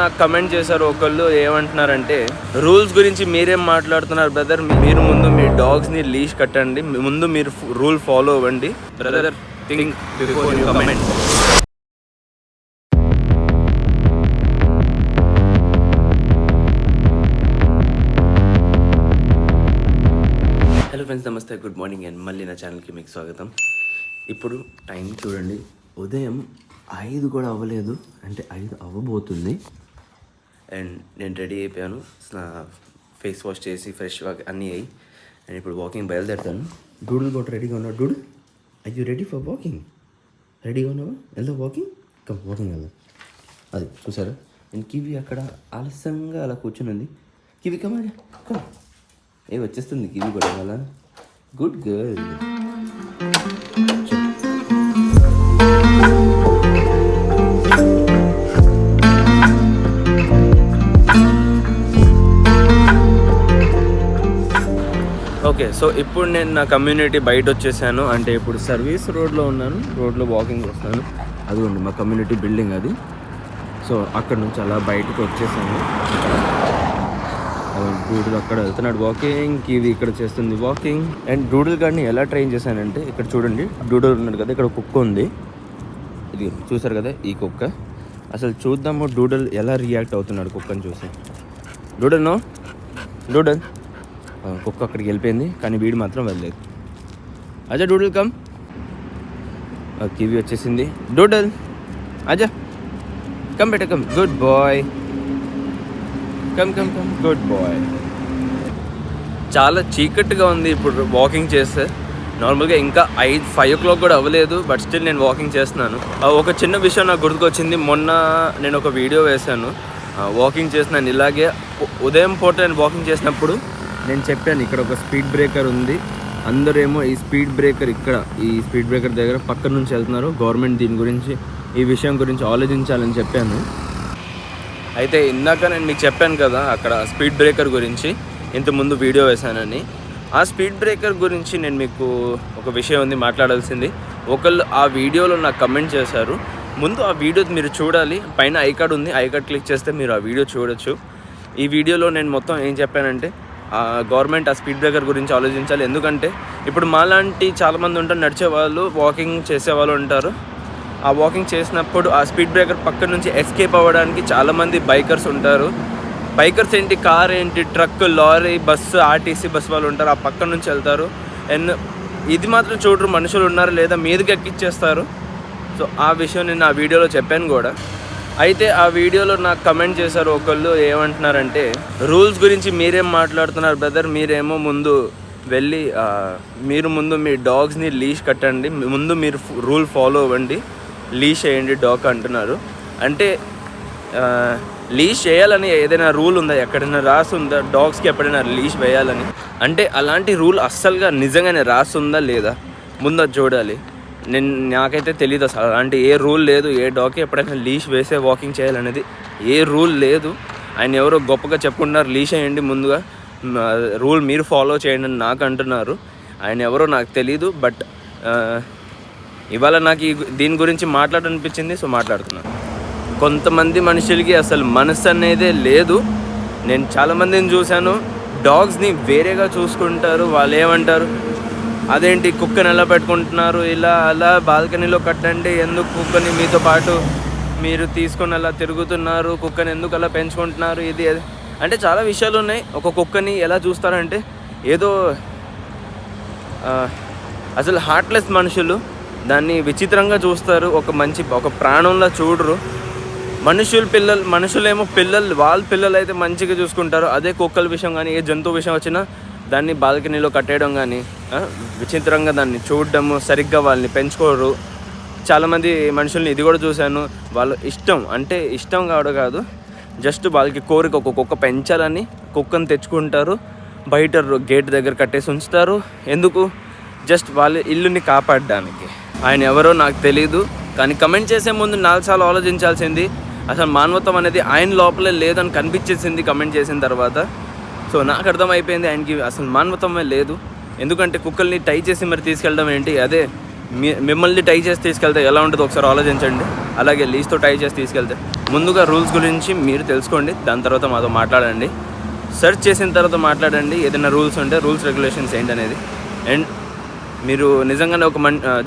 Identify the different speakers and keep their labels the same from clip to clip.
Speaker 1: నాకు కమెంట్ చేశారు ఒకళ్ళు, ఏమంటున్నారంటే రూల్స్ గురించి మీరేం మాట్లాడుతున్నారు బ్రదర్, మీరు ముందు మీ డాగ్స్ని లీష్ కట్టండి, ముందు మీరు రూల్ ఫాలో అవ్వండి brother, think before you comment. Hello friends, నమస్తే, గుడ్ మార్నింగ్ అండ్ మళ్ళీ నా ఛానల్కి మీకు స్వాగతం. ఇప్పుడు టైం చూడండి, ఉదయం 5 కూడా అవ్వలేదు, అంటే 5 అవ్వబోతుంది. అండ్ నేను రెడీ అయిపోయాను, ఫేస్ వాష్ చేసి ఫ్రెష్ అన్నీ అయ్యి అండ్ ఇప్పుడు వాకింగ్ బయలుదేరుతాను. డూడుల్ కూడా రెడీగా ఉన్నాడు. Doodle, I you ready for walking? రెడీగా ఉన్నావా? వెళ్దాం వాకింగ్, కమ్ వాకింగ్ వెళ్దాం. అది చూసారా, నేను కివి అక్కడ ఆలస్యంగా అలా కూర్చుని. కివి కమా కమ్, వచ్చేస్తుంది కివి కూడా అలా. Good girl. ఓకే, సో ఇప్పుడు నేను నా కమ్యూనిటీ బయట వచ్చేసాను, అంటే ఇప్పుడు సర్వీస్ రోడ్లో ఉన్నాను, రోడ్లో వాకింగ్ వస్తాను. అది ఉంది మా కమ్యూనిటీ బిల్డింగ్ అది. సో అక్కడ నుంచి అలా బయటకు వచ్చేసాను. డూడుల్ అక్కడ వెళ్తున్నాడు వాకింగ్, కివి ఇక్కడ చేస్తుంది వాకింగ్. అండ్ డూడుల్ గాడిని ఎలా ట్రైన్ చేశానంటే, ఇక్కడ చూడండి, డూడుల్ ఉన్నాడు కదా, ఇక్కడ కుక్క ఉంది, ఇది చూసారు కదా ఈ కుక్క. అసలు చూద్దాము డూడుల్ ఎలా రియాక్ట్ అవుతున్నాడు కుక్కని చూసి. Doodle no, Doodle. కుక్క అక్కడికి వెళ్ళిపోయింది, కానీ వీడు మాత్రం వెళ్ళలేదు. అజా డూడుల్ కమ్. కివి వచ్చేసింది. డూడుల్ అజా కమ్ బేటా come, good boy, come come come, good boy. చాలా చీకట్టుగా ఉంది ఇప్పుడు వాకింగ్ చేస్తే. నార్మల్గా ఇంకా 5 o'clock కూడా అవ్వలేదు, బట్ స్టిల్ నేను వాకింగ్ చేస్తున్నాను. ఒక చిన్న విషయం నాకు గుర్తుకొచ్చింది. మొన్న నేను ఒక వీడియో వేశాను, వాకింగ్ చేస్తున్నాను ఇలాగే. ఉదయం పూట నేను వాకింగ్ చేసినప్పుడు నేను చెప్పాను, ఇక్కడ ఒక స్పీడ్ బ్రేకర్ ఉంది, అందరేమో ఈ స్పీడ్ బ్రేకర్ ఈ స్పీడ్ బ్రేకర్ దగ్గర పక్క నుంచి వెళ్తున్నారు, గవర్నమెంట్ దీని గురించి, ఈ విషయం గురించి ఆలోచించాలని చెప్పాను. అయితే ఇందాక నేను మీకు చెప్పాను కదా, అక్కడ స్పీడ్ బ్రేకర్ గురించి ఇంతకుముందు వీడియో వేశానని. ఆ స్పీడ్ బ్రేకర్ గురించి నేను మీకు ఒక విషయం ఉంది మాట్లాడాల్సింది. ఒకళ్ళు ఆ వీడియోలో నాకు కమెంట్ చేశారు. ముందు ఆ వీడియో మీరు చూడాలి, పైన ఐ కార్డ్ ఉంది, ఐ కార్డ్ క్లిక్ చేస్తే మీరు ఆ వీడియో చూడొచ్చు. ఈ వీడియోలో నేను మొత్తం ఏం చెప్పానంటే, గవర్నమెంట్ ఆ స్పీడ్ బ్రేకర్ గురించి ఆలోచించాలి. ఎందుకంటే ఇప్పుడు మాలాంటి చాలామంది ఉంటారు, నడిచేవాళ్ళు, వాకింగ్ చేసేవాళ్ళు ఉంటారు. ఆ వాకింగ్ చేసినప్పుడు ఆ స్పీడ్ బ్రేకర్ పక్క నుంచి ఎస్కేప్ అవ్వడానికి చాలామంది బైకర్స్ ఉంటారు. బైకర్స్ ఏంటి, కార్ ఏంటి, truck, lorry, bus, RTC bus వాళ్ళు ఉంటారు, ఆ పక్క నుంచి వెళ్తారు. అండ్ ఇది మాత్రం చూడరు, మనుషులు ఉన్నారు లేదా మీదకి ఎక్కిచ్చేస్తారు. సో ఆ విషయం నేను ఆ వీడియోలో చెప్పాను కూడా. అయితే ఆ వీడియోలో నాకు కమెంట్ చేశారు ఒకళ్ళు, ఏమంటున్నారంటే రూల్స్ గురించి మీరేం మాట్లాడుతున్నారు బ్రదర్, మీరేమో ముందు వెళ్ళి మీరు ముందు మీ డాగ్స్ని లీష్ కట్టండి, ముందు మీరు రూల్ ఫాలో అవ్వండి, లీష్ చేయండి డాగ్ అంటున్నారు. అంటే లీష్ చేయాలని ఏదైనా రూల్ ఉందా, ఎక్కడైనా రాసి ఉందా డాగ్స్కి ఎప్పుడైనా లీష్ వేయాలని? అంటే అలాంటి రూల్ అస్సలుగా నిజంగానే రాసి ఉందా లేదా, ముందు అది చూడాలి. నాకైతే తెలియదు అసలు అలాంటి ఏ రూల్ లేదు. ఏ డాగ్కి ఎప్పుడైనా లీష్ వేసే వాకింగ్ చేయాలనేది ఏ రూల్ లేదు. ఆయన ఎవరో గొప్పగా చెప్పుకుంటున్నారు, లీష్ వేయండి ముందుగా, రూల్ మీరు ఫాలో చేయండి అని నాకు అంటున్నారు. ఆయన ఎవరో నాకు తెలీదు, బట్ ఇవాళ నాకు దీని గురించి మాట్లాడాలనిపించింది, సో మాట్లాడుతున్నాను. కొంతమంది మనుషులకి అసలు మనసు అనేదే లేదు. నేను చాలామందిని చూశాను, డాగ్స్ని వేరేగా చూసుకుంటారు. వాళ్ళు ఏమంటారు, అదేంటి కుక్కని ఎలా పెట్టుకుంటున్నారు, ఇలా అలా బాల్కనీలో కట్టండి, ఎందుకు కుక్కని మీతో పాటు మీరు తీసుకొని అలా తిరుగుతున్నారు, కుక్కని ఎందుకు అలా పెంచుకుంటున్నారు, ఇది అంటే చాలా విషయాలు ఉన్నాయి. ఒక కుక్కని ఎలా చూస్తారంటే ఏదో అసలు హార్ట్లెస్ మనుషులు దాన్ని విచిత్రంగా చూస్తారు, ఒక ప్రాణంలా చూడరు. మనుషులేమో వాళ్ళ పిల్లలు అయితే మంచిగా చూసుకుంటారు. అదే కుక్కల విషయం కానీ ఏ జంతువు విషయం వచ్చినా దాన్ని బాల్కనీలో కట్టేయడం కానీ, విచిత్రంగా దాన్ని చూడడము, సరిగ్గా వాళ్ళని పెంచుకోరు. చాలామంది మనుషుల్ని ఇది కూడా చూశాను, వాళ్ళ ఇష్టం కాదు, జస్ట్ వాళ్ళకి కోరిక ఒక కుక్క పెంచాలని కుక్కను తెచ్చుకుంటారు, బయట గేట్ దగ్గర కట్టేసి ఉంచుతారు. ఎందుకు? జస్ట్ వాళ్ళ ఇల్లుని కాపాడడానికి. ఆయన ఎవరో నాకు తెలీదు, కానీ కమెంట్ చేసే ముందు 4 సార్లు ఆలోచించాల్సింది. అసలు మానవత్వం అనేది ఆయన లోపలే లేదని కనిపించేసింది కమెంట్ చేసిన తర్వాత. సో నాకు అర్థమైపోయింది ఆయనకి అసలు మానవత్వమే లేదు. ఎందుకంటే కుక్కల్ని టై చేసి మరి తీసుకెళ్ళడం ఏంటి, అదే మిమ్మల్ని టై చేసి తీసుకెళ్తే ఎలా ఉంటుందో ఒకసారి ఆలోచించండి. అలాగే లీజ్తో టై చేసి తీసుకెళ్తే. ముందుగా రూల్స్ గురించి మీరు తెలుసుకోండి, దాని తర్వాత మాతో మాట్లాడండి. సెర్చ్ చేసిన తర్వాత మాట్లాడండి ఏదైనా రూల్స్ ఉంటే, రూల్స్ రెగ్యులేషన్స్ ఏంటనేది. అండ్ మీరు నిజంగానే ఒక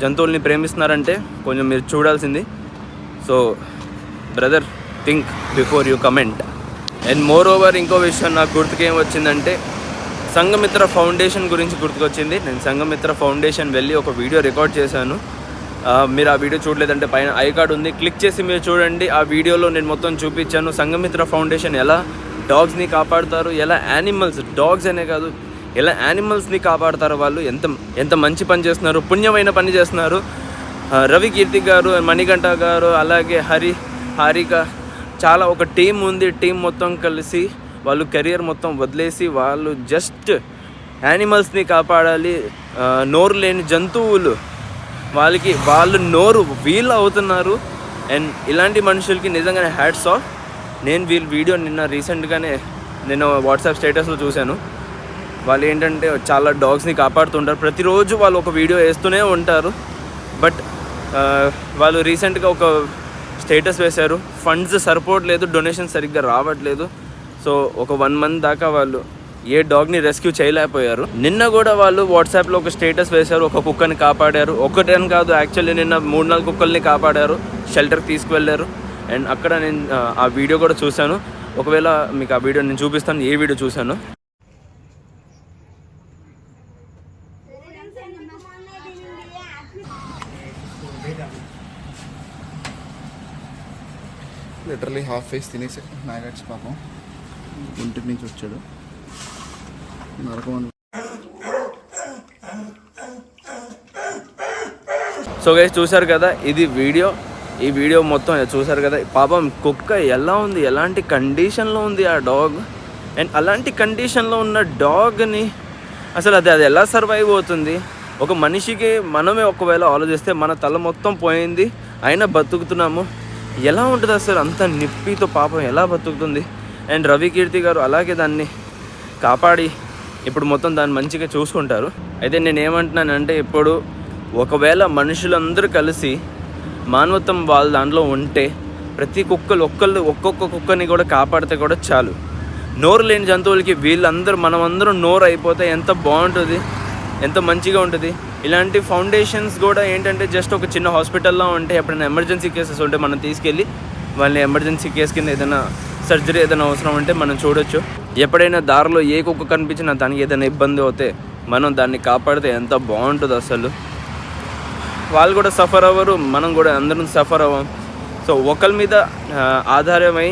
Speaker 1: జంతువుల్ని ప్రేమిస్తున్నారంటే కొంచెం మీరు చూడాల్సింది. So brother, think before you comment. And more over ఇంకో విషయం నాకు గుర్తుకేం వచ్చిందంటే, సంఘమిత్ర ఫౌండేషన్ గురించి గుర్తుకొచ్చింది. నేను సంఘమిత్ర ఫౌండేషన్ వెళ్ళి ఒక వీడియో రికార్డ్ చేశాను. మీరు ఆ వీడియో చూడలేదంటే పైన ఐ కార్డ్ ఉంది, క్లిక్ చేసి మీరు చూడండి. ఆ వీడియోలో నేను మొత్తం చూపించాను సంఘమిత్ర ఫౌండేషన్ ఎలా డాగ్స్ని కాపాడుతారు, ఎలా యానిమల్స్, డాగ్స్ అనే కాదు, ఎలా యానిమల్స్ని కాపాడుతారు, వాళ్ళు ఎంత మంచి పని చేస్తున్నారు, పుణ్యమైన పని చేస్తున్నారు. రవి కీర్తి గారు, మణికంఠ గారు, అలాగే హారిక, చాలా ఒక టీం ఉంది. టీం మొత్తం కలిసి వాళ్ళు కెరియర్ మొత్తం వదిలేసి వాళ్ళు జస్ట్ యానిమల్స్ని కాపాడాలి. నోరు లేని జంతువులు, వాళ్ళు నోరు వీళ్ళు అవుతున్నారు. అండ్ ఇలాంటి మనుషులకి నిజంగానే హ్యాట్స్ ఆఫ్. నేను వీళ్ళ వీడియో రీసెంట్గానే నేను వాట్సాప్ స్టేటస్లో చూశాను. వాళ్ళు ఏంటంటే చాలా డాగ్స్ని కాపాడుతుంటారు, ప్రతిరోజు వాళ్ళు ఒక వీడియో వేస్తూనే ఉంటారు. బట్ వాళ్ళు రీసెంట్గా ఒక స్టేటస్ వేశారు, ఫండ్స్ సరిపోవట్లేదు, డొనేషన్ సరిగ్గా రావట్లేదు. సో ఒక 1 month దాకా వాళ్ళు ఏ డాగ్ని రెస్క్యూ చేయలేకపోయారు. నిన్న కూడా వాళ్ళు వాట్సాప్లో ఒక స్టేటస్ వేశారు, ఒక కుక్కని కాపాడారు. ఒకటని కాదు, యాక్చువల్లీ నిన్న 3-4 కుక్కల్ని కాపాడారు, షెల్టర్కి తీసుకువెళ్ళారు. అండ్ అక్కడ నేను ఆ వీడియో కూడా చూశాను. ఒకవేళ మీకు ఆ వీడియో నేను చూపిస్తాను, ఏ వీడియో చూశాను.
Speaker 2: లిటరలీ హాఫ్ ఫేస్ తినేసి మ్యాగట్స్ పాపం ఇంటి నుంచి వచ్చాడు నరకం.
Speaker 1: సో గైస్ చూసారు కదా, ఇది వీడియో. ఈ వీడియో మొత్తం చూసారు కదా. పాపం కుక్క ఎలా ఉంది, ఎలాంటి కండిషన్లో ఉంది ఆ డాగ్. అండ్ అలాంటి కండిషన్లో ఉన్న డాగ్ని అసలు అది ఎలా సర్వైవ్ అవుతుంది? ఒక మనిషికి మనమే ఒకవేళ ఆలోచిస్తే మన తల మొత్తం పోయింది, అయినా బతుకుతున్నాము. ఎలా ఉంటుంది అసలు అంత నిప్పితో పాపం ఎలా బతుకుతుంది? అండ్ రవి కీర్తి గారు అలాగే దాన్ని కాపాడి ఇప్పుడు మొత్తం దాన్ని మంచిగా చూసుకుంటారు. అయితే నేను ఏమంటున్నానంటే, ఇప్పుడు ఒకవేళ మనుషులందరూ కలిసి మానవత్వం వాళ్ళ దాంట్లో ఉంటే ప్రతి ఒక్కొక్క కుక్కని కూడా కాపాడితే కూడా చాలు. నోరు లేని జంతువులకి మనమందరం నోరు అయిపోతే ఎంత బాగుంటుంది, ఎంత మంచిగా ఉంటుంది. ఇలాంటి ఫౌండేషన్స్ కూడా ఏంటంటే జస్ట్ ఒక చిన్న హాస్పిటల్లో ఉంటే ఎప్పుడైనా ఎమర్జెన్సీ కేసెస్ ఉంటే మనం తీసుకెళ్ళి వాళ్ళని ఎమర్జెన్సీ కేసు కింద ఏదైనా సర్జరీ ఏదైనా అవసరం ఉంటే మనం చూడొచ్చు. ఎప్పుడైనా దారిలో ఏ కుక్క కనిపించినా దానికి ఏదైనా ఇబ్బంది అవుతే మనం దాన్ని కాపాడితే ఎంత బాగుంటుంది అసలు. వాళ్ళు కూడా సఫర్ అవ్వరు, మనం కూడా అందరం సఫర్ అవ్వం. సో ఒకరి మీద ఆధారమై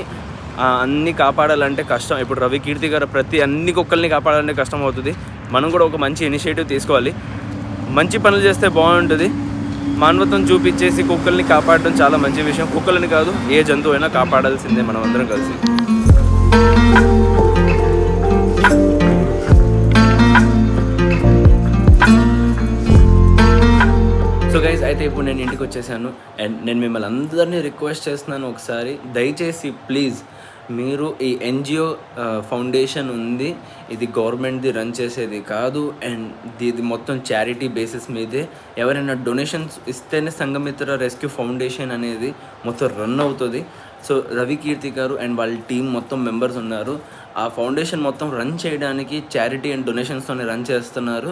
Speaker 1: అన్నీ కాపాడాలంటే కష్టం. ఇప్పుడు రవి కీర్తి గారు అన్ని కుక్కల్ని కాపాడాలంటే కష్టం అవుతుంది. మనం కూడా ఒక మంచి ఇనిషియేటివ్ తీసుకోవాలి, మంచి పనులు చేస్తే బాగుంటుంది. మానవత్వం చూపించేసి కుక్కల్ని కాపాడడం చాలా మంచి విషయం. కుక్కలని కాదు, ఏ జంతువు అయినా కాపాడాల్సిందే మనం అందరం కలిసి. సో గైస్, అయితే ఇప్పుడు నేను ఇంటికి వచ్చేసాను. అండ్ నేను మిమ్మల్ని అందరినీ రిక్వెస్ట్ చేస్తున్నాను, ఒకసారి దయచేసి ప్లీజ్ మీరు ఈ ఎన్జిఓ ఫౌండేషన్ ఉంది, ఇది గవర్నమెంట్ది రన్ చేసేది కాదు. అండ్ ఇది మొత్తం చారిటీ బేసిస్ మీదే. ఎవరైనా డొనేషన్స్ ఇస్తేనే సంఘమిత్ర రెస్క్యూ ఫౌండేషన్ అనేది మొత్తం రన్ అవుతుంది. సో రవి కీర్తి గారు అండ్ వాళ్ళ టీం మొత్తం మెంబర్స్ ఉన్నారు. ఆ ఫౌండేషన్ మొత్తం రన్ చేయడానికి చారిటీ అండ్ డొనేషన్స్తోనే రన్ చేస్తున్నారు.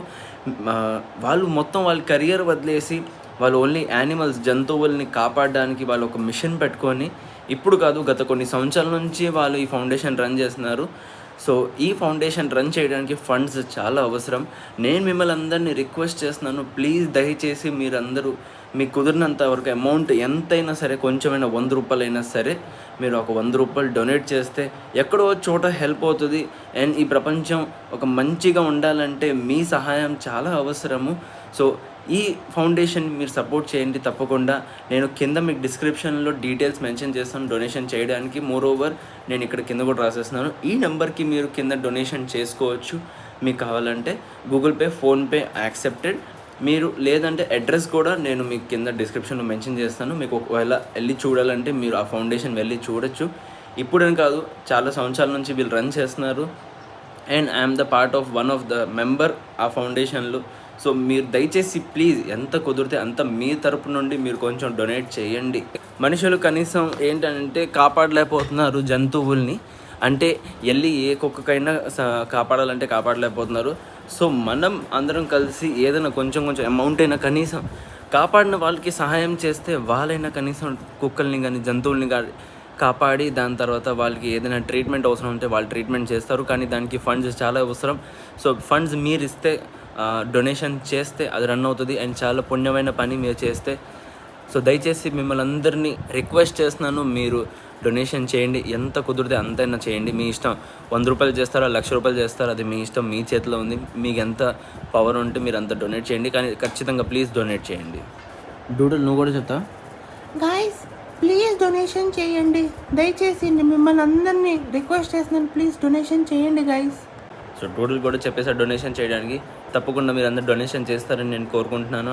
Speaker 1: వాళ్ళు మొత్తం వాళ్ళ కెరియర్ వదిలేసి వాళ్ళు ఓన్లీ యానిమల్స్, జంతువుల్ని కాపాడడానికి వాళ్ళు ఒక మిషన్ పెట్టుకొని ఇప్పుడు కాదు, గత కొన్ని సంవత్సరాల నుంచి వాళ్ళు ఈ ఫౌండేషన్ రన్ చేస్తున్నారు. సో ఈ ఫౌండేషన్ రన్ చేయడానికి ఫండ్స్ చాలా అవసరం. నేను మిమ్మల్ని అందరినీ రిక్వెస్ట్ చేస్తున్నాను, ప్లీజ్ దయచేసి మీరందరూ మీకు కుదిరినంత వరకు అమౌంట్ ఎంతైనా సరే, కొంచెమైనా 100 రూపాయలైనా సరే మీరు ఒక 100 రూపాయలు డొనేట్ చేస్తే ఎక్కడో చోట హెల్ప్ అవుతుంది. అండ్ ఈ ప్రపంచం ఒక మంచిగా ఉండాలంటే మీ సహాయం చాలా అవసరము. సో ఈ ఫౌండేషన్ మీరు సపోర్ట్ చేయండి తప్పకుండా. నేను కింద మీకు డిస్క్రిప్షన్లో డీటెయిల్స్ మెన్షన్ చేస్తాను డొనేషన్ చేయడానికి. మోర్ ఓవర్ నేను ఇక్కడ కింద కూడా రాసేస్తున్నాను, ఈ నెంబర్కి మీరు కింద డొనేషన్ చేసుకోవచ్చు. మీకు కావాలంటే గూగుల్ పే, ఫోన్పే యాక్సెప్టెడ్. మీరు లేదంటే అడ్రస్ కూడా నేను మీకు కింద డిస్క్రిప్షన్లో మెన్షన్ చేస్తాను. మీకు ఒకవేళ వెళ్ళి చూడాలంటే మీరు ఆ ఫౌండేషన్ వెళ్ళి చూడొచ్చు. ఇప్పుడని కాదు, చాలా సంవత్సరాల నుంచి వీళ్ళు రన్ చేస్తున్నారు. And I'm the part of one of the member ఆ ఫౌండేషన్లో. సో మీరు దయచేసి ప్లీజ్ ఎంత కుదిరితే అంత మీ తరపు నుండి మీరు కొంచెం డొనేట్ చేయండి. మనుషులు కనీసం ఏంటంటే కాపాడలేకపోతున్నారు జంతువుల్ని, అంటే వెళ్ళి ఏ కుక్కకైనా కాపాడాలంటే కాపాడలేకపోతున్నారు. సో మనం అందరం కలిసి ఏదైనా కొంచెం అమౌంట్ అయినా కనీసం కాపాడిన వాళ్ళకి సహాయం చేస్తే వాళ్ళైనా కనీసం కుక్కల్ని కానీ జంతువుల్ని కానీ కాపాడి దాని తర్వాత వాళ్ళకి ఏదైనా ట్రీట్మెంట్ అవసరం ఉంటే వాళ్ళు ట్రీట్మెంట్ చేస్తారు. కానీ దానికి ఫండ్స్ చాలా అవసరం. సో ఫండ్స్ మీరు ఇస్తే, డొనేషన్ చేస్తే అది రన్ అవుతుంది అండ్ చాలా పుణ్యమైన పని మీరు చేస్తే. సో దయచేసి మిమ్మల్ని అందరినీ రిక్వెస్ట్ చేస్తున్నాను, మీరు డొనేషన్ చేయండి. ఎంత కుదిరితే అంతైనా చేయండి, మీ ఇష్టం. 100 రూపాయలు చేస్తారా, 1,00,000 రూపాయలు చేస్తారా, అది మీ ఇష్టం, మీ చేతిలో ఉంది. మీకు ఎంత పవర్ ఉంటే మీరు అంత డొనేట్ చేయండి. కానీ ఖచ్చితంగా ప్లీజ్ డొనేట్ చేయండి. డూడల్ నువ్వు కూడా చెప్తా.
Speaker 3: గాయస్ ప్లీజ్ డొనేషన్ చేయండి, దయచేసి మిమ్మల్ని అందరినీ రిక్వెస్ట్ చేస్తున్నాను, ప్లీజ్ డొనేషన్ చేయండి గైస్.
Speaker 1: సో డూడల్ కూడా చెప్పేసారు డొనేషన్ చేయడానికి. తప్పకుండా మీరు అందరు డొనేషన్ చేస్తారని నేను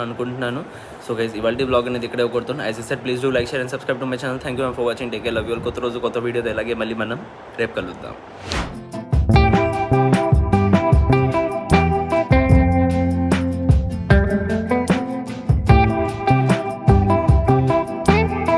Speaker 1: అనుకుంటున్నాను. సో గైస్ ఇవాళ బ్లాగ్ అనేది ఇక్కడే కొడుతున్నాను. As I said please do like, share and subscribe to my channel. Thank you for watching. Take care, love you all. కొత్త రోజు కొత్త వీడియో ఇలాగే మళ్ళీ మనం రేపు కలుద్దాం.